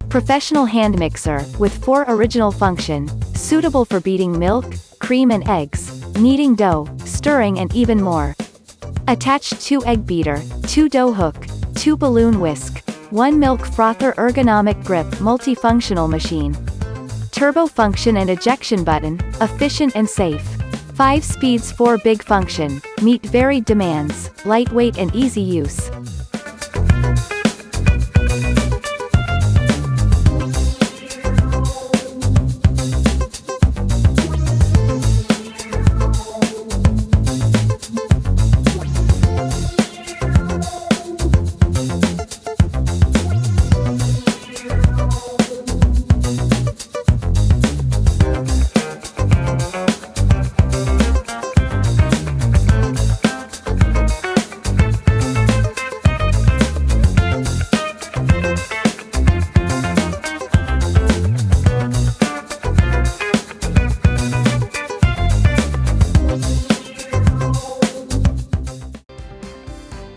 Professional hand mixer, with 4 original function, suitable for beating milk, cream and eggs, kneading dough, stirring and even more. Attached 2 egg beater, 2 dough hook, 2 balloon whisk, 1 milk frother ergonomic grip multifunctional machine. Turbo function and ejection button, efficient and safe. 5 speeds 4 big function, meet varied demands, lightweight and easy use.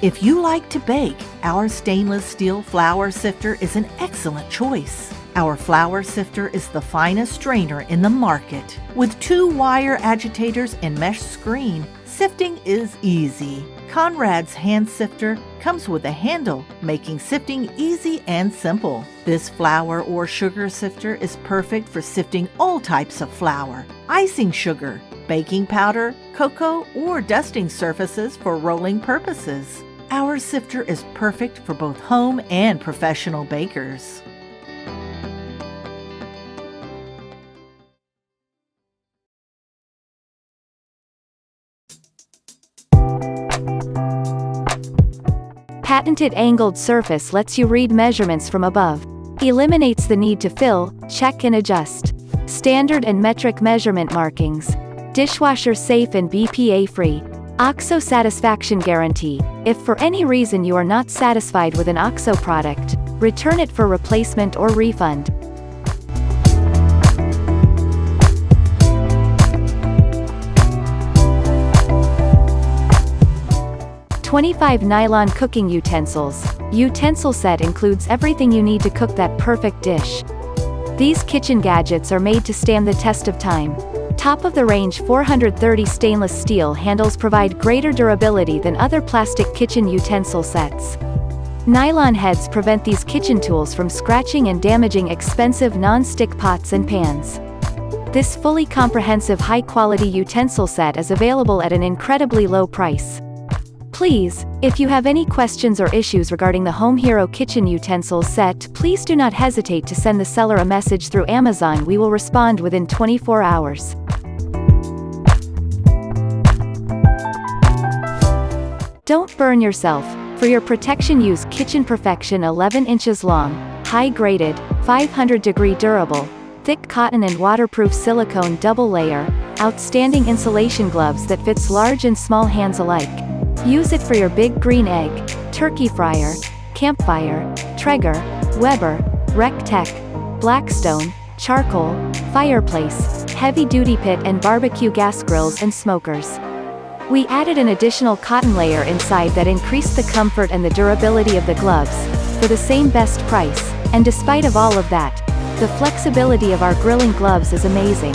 If you like to bake, our stainless steel flour sifter is an excellent choice. Our flour sifter is the finest strainer in the market. With 2 wire agitators and mesh screen, sifting is easy. Conrad's hand sifter comes with a handle, making sifting easy and simple. This flour or sugar sifter is perfect for sifting all types of flour, icing sugar, baking powder, cocoa, or dusting surfaces for rolling purposes. Our sifter is perfect for both home and professional bakers. Patented angled surface lets you read measurements from above. Eliminates the need to fill, check and adjust. Standard and metric measurement markings. Dishwasher safe and BPA free. OXO satisfaction guarantee. If for any reason you are not satisfied with an OXO product, return it for replacement or refund. "25 nylon cooking utensils." Utensil set includes everything you need to cook that perfect dish. These kitchen gadgets are made to stand the test of time. Top-of-the-range 430 stainless steel handles provide greater durability than other plastic kitchen utensil sets. Nylon heads prevent these kitchen tools from scratching and damaging expensive non-stick pots and pans. This fully comprehensive high-quality utensil set is available at an incredibly low price. Please, if you have any questions or issues regarding the Home Hero kitchen utensils set, please do not hesitate to send the seller a message through Amazon. We will respond within 24 hours. Don't burn yourself. For your protection, use Kitchen Perfection 11 inches long, high-graded, 500-degree durable, thick cotton and waterproof silicone double layer, outstanding insulation gloves that fits large and small hands alike. Use it for your big green egg, turkey fryer, campfire, Traeger, Weber, RecTech, Blackstone, charcoal, fireplace, heavy-duty pit and barbecue gas grills and smokers. We added an additional cotton layer inside that increased the comfort and the durability of the gloves, for the same best price, and despite of all of that, the flexibility of our grilling gloves is amazing.